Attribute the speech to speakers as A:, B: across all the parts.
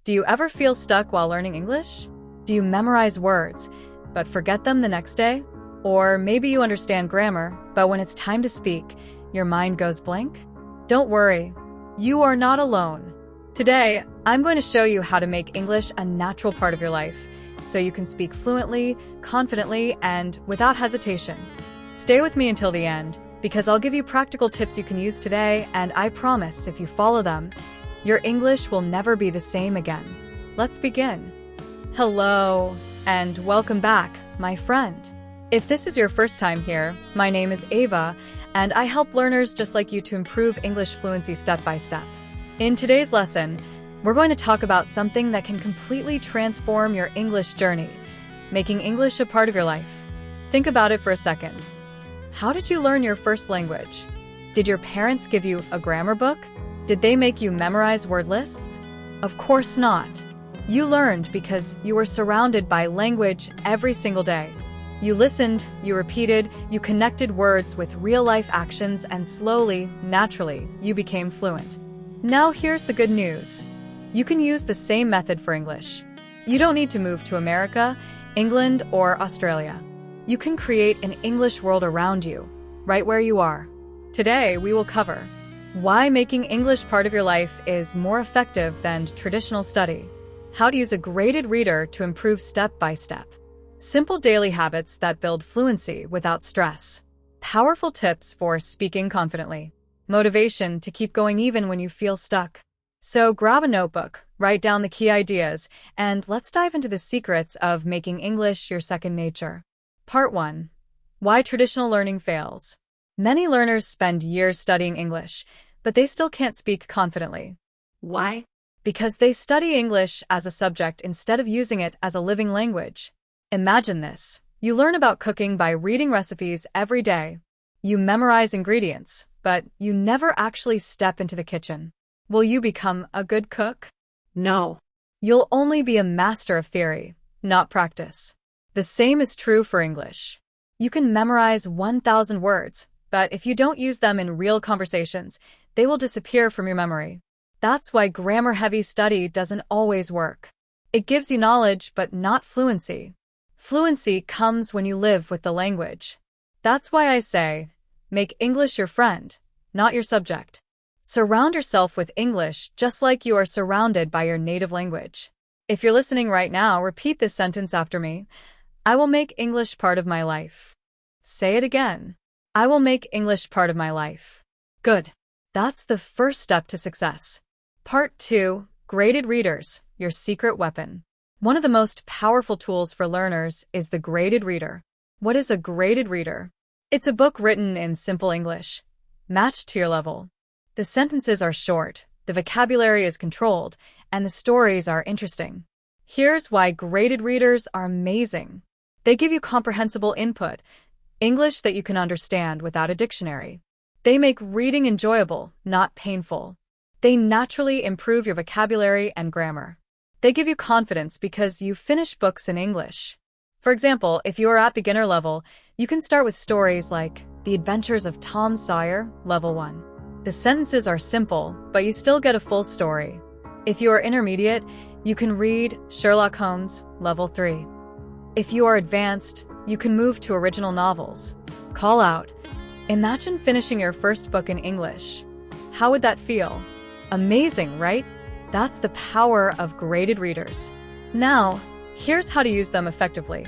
A: Do you ever feel stuck while learning English? Do you memorize words, but forget them the next day? Or maybe you understand grammar, but when it's time to speak, your mind goes blank? Don't worry, you are not alone. Today, I'm going to show you how to make English a natural part of your life, so you can speak fluently, confidently, and without hesitation. Stay with me until the end, because I'll give you practical tips you can use today, and I promise if you follow them, your English will never be the same again. Let's begin. Hello, and welcome back, my friend. If this is your first time here, my name is Ava, and I help learners just like you to improve English fluency step by step. In today's lesson, we're going to talk about something that can completely transform your English journey, making English a part of your life. Think about it for a second. How did you learn your first language? Did your parents give you a grammar book? Did they make you memorize word lists? Of course not. You learned because you were surrounded by language every single day. You listened, you repeated, you connected words with real-life actions, and slowly, naturally, you became fluent. Now here's the good news. You can use the same method for English. You don't need to move to America, England, or Australia. You can create an English world around you, right where you are. Today, we will cover why making English part of your life is more effective than traditional study, how to use a graded reader to improve step by step, simple daily habits that build fluency without stress, powerful tips for speaking confidently, motivation to keep going even when you feel stuck. So grab a notebook, write down the key ideas, and let's dive into the secrets of making English your second nature. Part 1. Why traditional learning fails. Many learners spend years studying English, but they still can't speak confidently.
B: Why?
A: Because they study English as a subject instead of using it as a living language. Imagine this. You learn about cooking by reading recipes every day. You memorize ingredients, but you never actually step into the kitchen. Will you become a good cook?
B: No.
A: You'll only be a master of theory, not practice. The same is true for English. You can memorize 1,000 words, but if you don't use them in real conversations, they will disappear from your memory. That's why grammar-heavy study doesn't always work. It gives you knowledge, but not fluency. Fluency comes when you live with the language. That's why I say, make English your friend, not your subject. Surround yourself with English just like you are surrounded by your native language. If you're listening right now, repeat this sentence after me. I will make English part of my life. Say it again. I will make English part of my life. Good. That's the first step to success. Part 2. Graded readers, your secret weapon. One of the most powerful tools for learners is the graded reader. What is a graded reader? It's a book written in simple English, matched to your level. The sentences are short, the vocabulary is controlled, and the stories are interesting. Here's why graded readers are amazing. They give you comprehensible input, English that you can understand without a dictionary. They make reading enjoyable, not painful. They naturally improve your vocabulary and grammar. They give you confidence because you finish books in English. For example, if you are at beginner level, you can start with stories like The Adventures of Tom Sawyer, Level 1. The sentences are simple, but you still get a full story. If you are intermediate, you can read Sherlock Holmes, Level 3. If you are advanced, you can move to original novels. Call out. Imagine finishing your first book in English. How would that feel? Amazing, right? That's the power of graded readers. Now, here's how to use them effectively.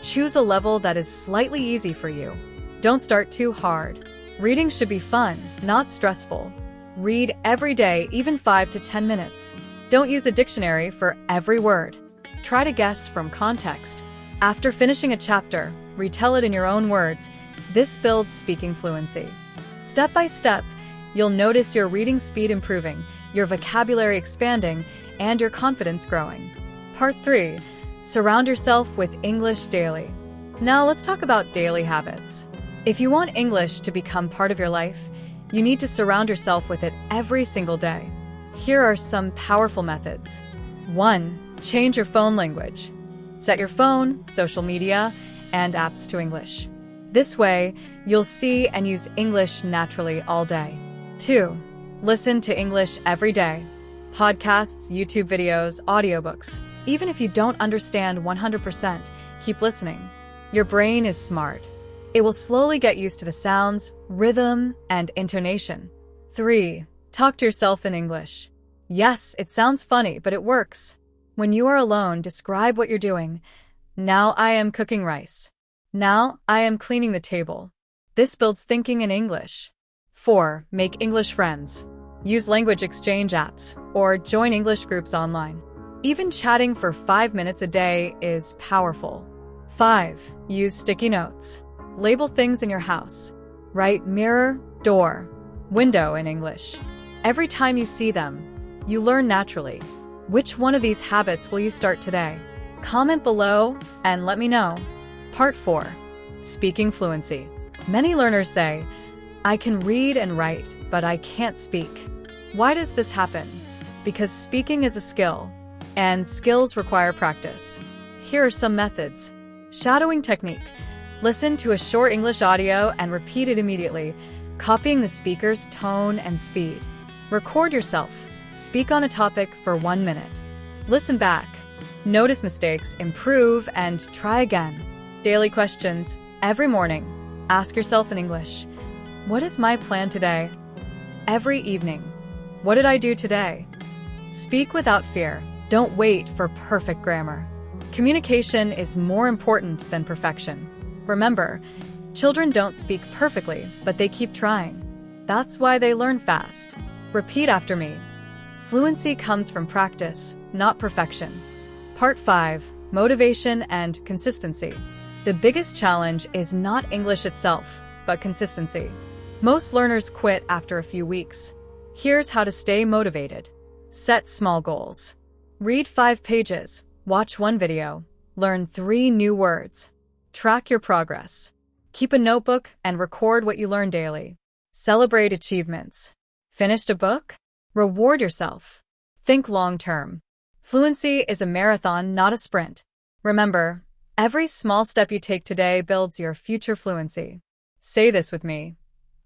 A: Choose a level that is slightly easy for you. Don't start too hard. Reading should be fun, not stressful. Read every day, even 5 to 10 minutes. Don't use a dictionary for every word. Try to guess from context. After finishing a chapter, retell it in your own words. This builds speaking fluency. Step by step, you'll notice your reading speed improving, your vocabulary expanding, and your confidence growing. Part 3. Surround yourself with English daily. Now let's talk about daily habits. If you want English to become part of your life, you need to surround yourself with it every single day. Here are some powerful methods. 1. Change your phone language. Set your phone, social media, and apps to English. This way, you'll see and use English naturally all day. 2. Listen to English every day. Podcasts, YouTube videos, audiobooks. Even if you don't understand 100%, keep listening. Your brain is smart. It will slowly get used to the sounds, rhythm, and intonation. 3. Talk to yourself in English. Yes, it sounds funny, but it works. When you are alone, describe what you're doing. Now I am cooking rice. Now I am cleaning the table. This builds thinking in English. 4. Make English friends. Use language exchange apps or join English groups online. Even chatting for 5 minutes a day is powerful. 5. Use sticky notes. Label things in your house. Write mirror, door, window in English. Every time you see them, you learn naturally. Which one of these habits will you start today? Comment below and let me know. Part 4. Speaking fluency. Many learners say, I can read and write, but I can't speak. Why does this happen? Because speaking is a skill, and skills require practice. Here are some methods. Shadowing technique. Listen to a short English audio and repeat it immediately, copying the speaker's tone and speed. Record yourself. Speak on a topic for 1 minute. Listen back. Notice mistakes, improve, and try again. Daily questions. Every morning, ask yourself in English, what is my plan today? Every evening, what did I do today? Speak without fear. Don't wait for perfect grammar. Communication is more important than perfection. Remember, children don't speak perfectly, but they keep trying. That's why they learn fast. Repeat after me. Fluency comes from practice, not perfection. Part 5. Motivation and consistency. The biggest challenge is not English itself, but consistency. Most learners quit after a few weeks. Here's how to stay motivated. Set small goals. Read 5 pages, watch 1 video, learn 3 new words. Track your progress. Keep a notebook and record what you learn daily. Celebrate achievements. Finished a book? Reward yourself. Think long-term. Fluency is a marathon, not a sprint. Remember, every small step you take today builds your future fluency. Say this with me.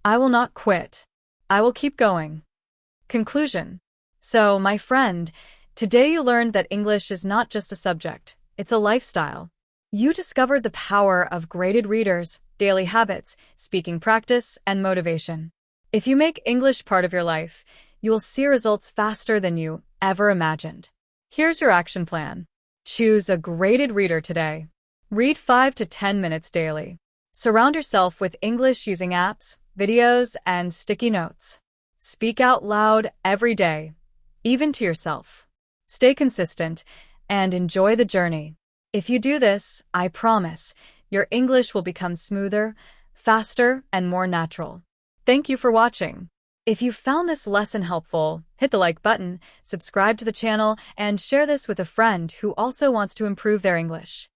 A: I will not quit. I will keep going. Conclusion. So, my friend, today you learned that English is not just a subject, it's a lifestyle. You discovered the power of graded readers, daily habits, speaking practice, and motivation. If you make English part of your life, you will see results faster than you ever imagined. Here's your action plan. Choose a graded reader today. Read 5 to 10 minutes daily. Surround yourself with English using apps, videos, and sticky notes. Speak out loud every day, even to yourself. Stay consistent and enjoy the journey. If you do this, I promise, your English will become smoother, faster, and more natural. Thank you for watching. If you found this lesson helpful, hit the like button, subscribe to the channel, and share this with a friend who also wants to improve their English.